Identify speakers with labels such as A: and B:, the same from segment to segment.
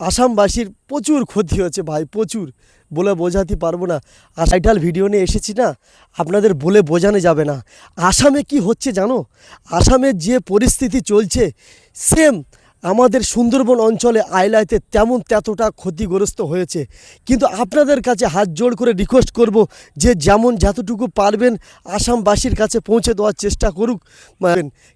A: আসামবাসীর প্রচুর ক্ষতি হচ্ছে ভাই, প্রচুর বলে বোঝাতে পারবো না। টাইটাল ভিডিও নিয়ে এসেছি না, আপনাদের বলে বোঝানো যাবে না। আসামে কি হচ্ছে জানো? আসামের যে পরিস্থিতি চলছে সেম আমাদের সুন্দরবন অঞ্চলে আইলাইতে তেমন ততটা ক্ষতিগ্রস্ত হয়েছে। কিন্তু আপনাদের কাছে হাত জোড় করে রিকোয়েস্ট করব যে যেমন যতটুকু পারবেন আসামবাসীর কাছে পৌঁছে দেওয়ার চেষ্টা করুক।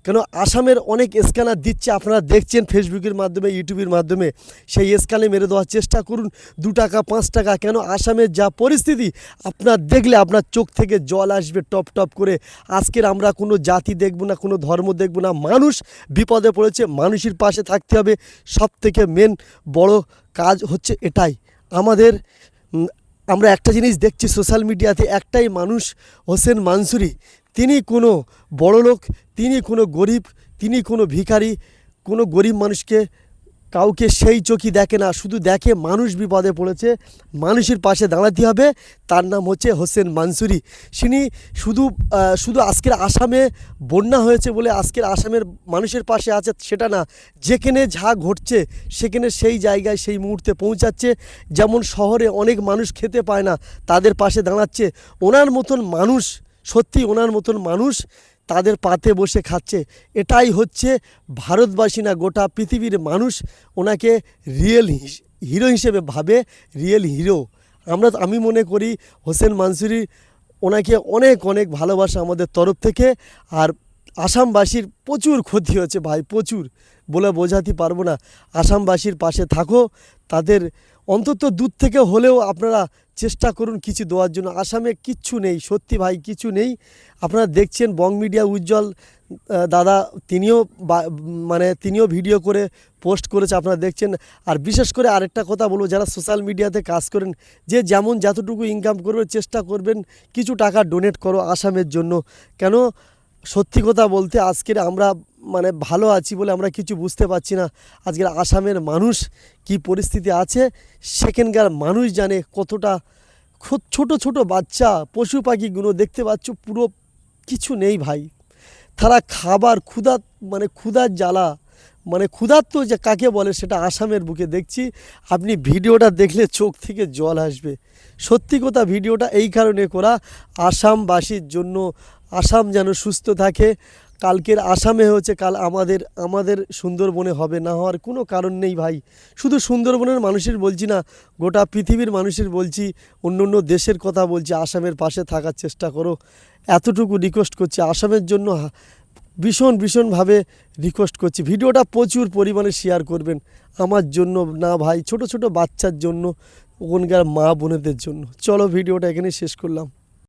A: কেন আসামের অনেক স্ক্যানার দিচ্ছে, আপনারা দেখছেন ফেসবুকের মাধ্যমে, ইউটিউবের মাধ্যমে। সেই স্ক্যানে মেরে দেওয়ার চেষ্টা করুন, 2 টাকা 5 টাকা। কেন আসামের যা পরিস্থিতি আপনার দেখলে আপনার চোখ থেকে জল আসবে টপ টপ করে। আজকের আমরা কোনো জাতি দেখব না, কোনো ধর্ম দেখব না, মানুষ বিপদে পড়েছে, মানুষের পাশে থাকতে হবে। সব থেকে মেন বড় কাজ হচ্ছে এটাই আমাদের। আমরা একটা জিনিস দেখছি সোশ্যাল মিডিয়াতে, একটাই মানুষ হোসেন মানসুরি। তিনি কোনো বড়লোক, তিনি কোনো গরিব, তিনি কোনো ভিখারি, কোনো গরিব মানুষকে কাউকে সেই চোখই দেখে না, শুধু দেখে মানুষ বিপদে পড়েছে, মানুষের পাশে দাঁড়াতে হবে। তার নাম হচ্ছে হোসেন মানসুরি। তিনি শুধু আজকের আসামে বন্যা হয়েছে বলে আজকের আসামের মানুষের পাশে আছে সেটা না, যেখানে যা ঘটছে সেখানে সেই জায়গায় সেই মুহূর্তে পৌঁছাচ্ছে। যেমন শহরে অনেক মানুষ খেতে পায় না, তাদের পাশে দাঁড়াচ্ছে। ওনার মতন মানুষ, সত্যি ওনার মতন মানুষ তাদের পাতে বসে খাচ্ছে। এটাই হচ্ছে ভারতবাসী না, গোটা পৃথিবীর মানুষ ওনাকে রিয়েল হিরো হিসেবে ভাবে, রিয়েল হিরো। আমি মনে করি হোসেন মানসুরি, ওনাকে অনেক অনেক ভালোবাসা আমাদের তরফ থেকে। আর আসামবাসীর প্রচুর ক্ষতি হচ্ছে ভাই, প্রচুর বলে বোঝাতে পারবো না। আসামবাসীর পাশে থাকো, তাদের অন্তত দূর থেকে হলেও আপনারা চেষ্টা করুন কিছু দেওয়ার জন্য। আসামে কিচ্ছু নেই, সত্যি ভাই কিছু নেই। আপনারা দেখছেন বং মিডিয়া উজ্জ্বল দাদা, তিনিও ভিডিও করে পোস্ট করেছে, আপনারা দেখছেন। আর বিশেষ করে আরেকটা কথা বলবো, যারা সোশ্যাল মিডিয়াতে কাজ করেন, যে যেমন যতটুকু ইনকাম করবে চেষ্টা করবেন কিছু টাকা ডোনেট করো আসামের জন্য। কেন সত্যি কথা বলতে আজকের আমরা ভালো আছি বলে আমরা কিছু বুঝতে পারছি না। আজকের আসামের মানুষ কি পরিস্থিতি আছে সেখানকার মানুষ জানে। কতটা ছোট ছোট বাচ্চা, পশু পাখিগুলো দেখতে পাচ্ছ, পুরো কিছু নেই ভাই। তারা খাবার ক্ষুধার জ্বালা, ক্ষুধার্ত যে কাকে বলে সেটা আসামের বুকে দেখছি। আপনি ভিডিওটা দেখলে চোখ থেকে জল আসবে। সত্যি কথা, ভিডিওটা এই কারণে করা আসামবাসীর জন্য, আসাম যেন সুস্থ থাকে। কালকের আসামে হচ্ছে, কাল আমাদের সুন্দরবনে হবে, না হওয়ার কোনো কারণ নেই ভাই। শুধু সুন্দরবনের মানুষের বলছি না, গোটা পৃথিবীর মানুষের বলছি, অন্য অন্য দেশের কথা বলছি। আসামের পাশে থাকার চেষ্টা করো, এতটুকু রিকোয়েস্ট করছি। আসামের জন্য ভীষণভাবে রিকোয়েস্ট করছি। ভিডিওটা প্রচুর পরিমাণে শেয়ার করবেন, আমার জন্য না ভাই, ছোট ছোট বাচ্চার জন্য, ওখানকার মা বোনেদের জন্য। চলো ভিডিওটা এখানেই শেষ করলাম।